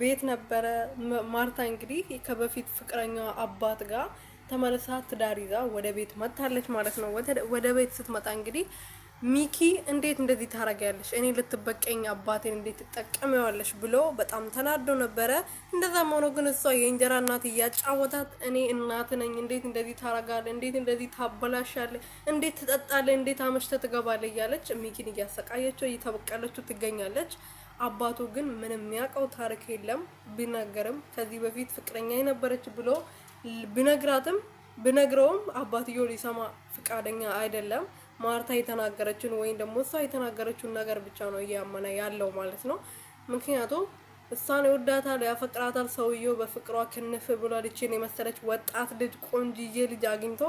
ቤት ነበረ። ማርታ እንግዲህ ከበፊት ፍቅረኛዋ አባት ጋር ተመልሳ ትዳር ይዛ ወደ ቤት መጥታለች ማለት ነው። ወደ ቤት ስትመጣ እንግዲህ ሚኪ እንዴት እንደዚህ ታረጋለሽ? እኔ ልትበቀኝ አባቴን እንዴት ትጠቀሚዋለሽ ብሎ በጣም ተናዶ ነበረ። እንደዛም ሆኖ ግን እሷ የእንጀራ እናት እያጫወታት እኔ እናት ነኝ፣ እንዴት እንደዚህ ታረጋለህ? እንዴት እንደዚህ ታበላሻለህ? እንዴት ትጠጣለህ? እንዴት አመሽተህ ትገባለህ? እያለች ሚኪን እያሰቃየችው እየተበቀለችው ትገኛለች። አባቱ ግን ምንም የሚያውቀው ታሪክ የለም። ቢናገርም ከዚህ በፊት ፍቅረኛ የነበረች ብሎ ቢነግራትም ቢነግረውም አባትየው ሊሰማ ፍቃደኛ አይደለም። ማርታ የተናገረችውን ወይም ደግሞ እሷ የተናገረችውን ነገር ብቻ ነው እያመነ ያለው ማለት ነው። ምክንያቱም እሷን ይወዳታል፣ ያፈቅራታል። ሰውየው በፍቅሯ ክንፍ ብሏል። ይችን የመሰለች ወጣት ልጅ ቆንጅዬ ልጅ አግኝቶ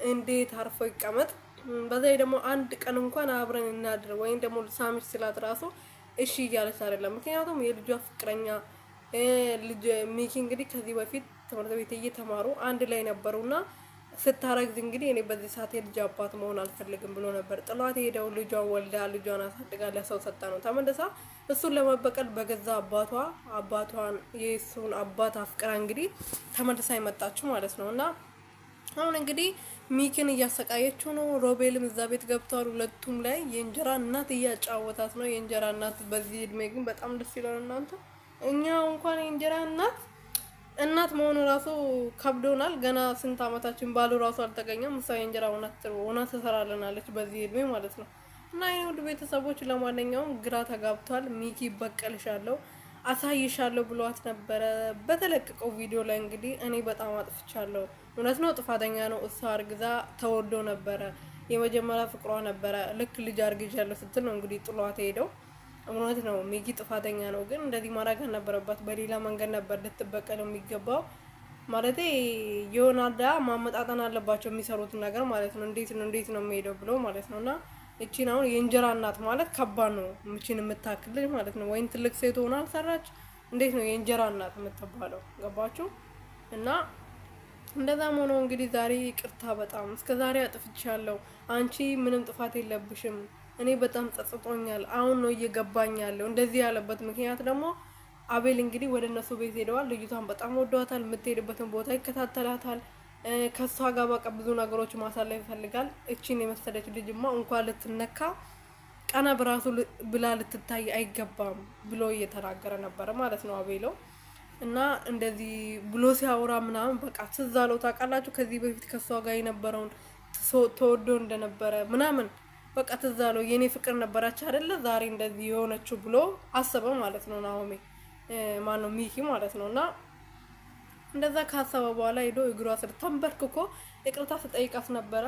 እንዴት አርፎ ይቀመጥ? በዛ ደግሞ አንድ ቀን እንኳን አብረን እናድር ወይም ደግሞ ሳምሽ ስላት ራሱ እሺ እያለች አይደለም። ምክንያቱም የልጇ ፍቅረኛ ልጅ ሚኪ እንግዲህ ከዚህ በፊት ትምህርት ቤት እየተማሩ አንድ ላይ ነበሩና ስታረግዝ እንግዲህ እኔ በዚህ ሰዓት የልጅ አባት መሆን አልፈልግም ብሎ ነበር ጥሏት ሄደው። ልጇን ወልዳ ልጇን አሳድጋ ለሰው ሰጣ ነው ተመልሳ እሱን ለመበቀል በገዛ አባቷን የእሱን አባት አፍቅራ እንግዲህ ተመልሳ የመጣችው ማለት ነው። እና አሁን እንግዲህ ሚኪን እያሰቃየችው ነው። ሮቤልም እዛ ቤት ገብተዋል። ሁለቱም ላይ የእንጀራ እናት እያጫወታት ነው። የእንጀራ እናት በዚህ እድሜ ግን በጣም ደስ ይላል። እናንተ እኛ እንኳን የእንጀራ እናት መሆኑ ራሱ ከብዶናል። ገና ስንት አመታችን ባሉ ራሱ አልተገኘም። እሷ የእንጀራ እውነት ትሰራልናለች በዚህ እድሜ ማለት ነው። እና የውድ ቤተሰቦች ለማንኛውም ግራ ተጋብቷል። ሚኪ በቀልሻለሁ አሳይሻለሁ ብሏት ነበረ በተለቀቀው ቪዲዮ ላይ። እንግዲህ እኔ በጣም አጥፍቻለሁ፣ እውነት ነው ጥፋተኛ ነው። እሷ አርግዛ ተወዶ ነበረ፣ የመጀመሪያ ፍቅሯ ነበረ። ልክ ልጅ አርግዣለሁ ስትል ነው እንግዲህ ጥሏት ሄደው። እውነት ነው ሚኪ ጥፋተኛ ነው፣ ግን እንደዚህ ማድረግ ነበረባት። በሌላ መንገድ ነበር ልትበቀለው የሚገባው። ማለት የሆናዳ ማመጣጠን አለባቸው የሚሰሩትን ነገር ማለት ነው። እንዴት ነው የሚሄደው ብሎ ማለት ነውና እቺን አሁን የእንጀራ እናት ማለት ከባድ ነው። እቺን የምታክልል ማለት ነው። ወይን ትልቅ ሴት ሆና አልሰራች እንዴት ነው የእንጀራ እናት የምትባለው? ገባችሁ? እና እንደዛም ሆኖ እንግዲህ ዛሬ ይቅርታ በጣም እስከዛሬ አጥፍቻለሁ፣ አንቺ ምንም ጥፋት የለብሽም፣ እኔ በጣም ጸጽቶኛል፣ አሁን ነው እየገባኝ ያለው። እንደዚህ ያለበት ምክንያት ደግሞ አቤል እንግዲህ ወደ እነሱ ቤት ሄደዋል። ልጅቷን በጣም ወዷታል። የምትሄድበትን ቦታ ይከታተላታል። ከሷ ጋር በቃ ብዙ ነገሮች ማሳለፍ ይፈልጋል። እቺን የመሰለች ልጅማ እንኳን ልትነካ ቀና በራሱ ብላ ልትታይ አይገባም ብሎ እየተናገረ ነበረ ማለት ነው አቤሎ። እና እንደዚህ ብሎ ሲያወራ ምናምን በቃ ትዝ አለው። ታውቃላችሁ ከዚህ በፊት ከሷ ጋር የነበረውን ተወዶ እንደነበረ ምናምን በቃ ትዝ አለው። የኔ ፍቅር ነበራች አይደለ ዛሬ እንደዚህ የሆነችው ብሎ አሰበ ማለት ነው ናሆሜ ማነው ሚኪ ማለት ነው። እና እንደዛ ካሰበ በኋላ ሄዶ እግሯ ስር ተንበርክኮ ይቅርታ ስጠይቃት ነበረ።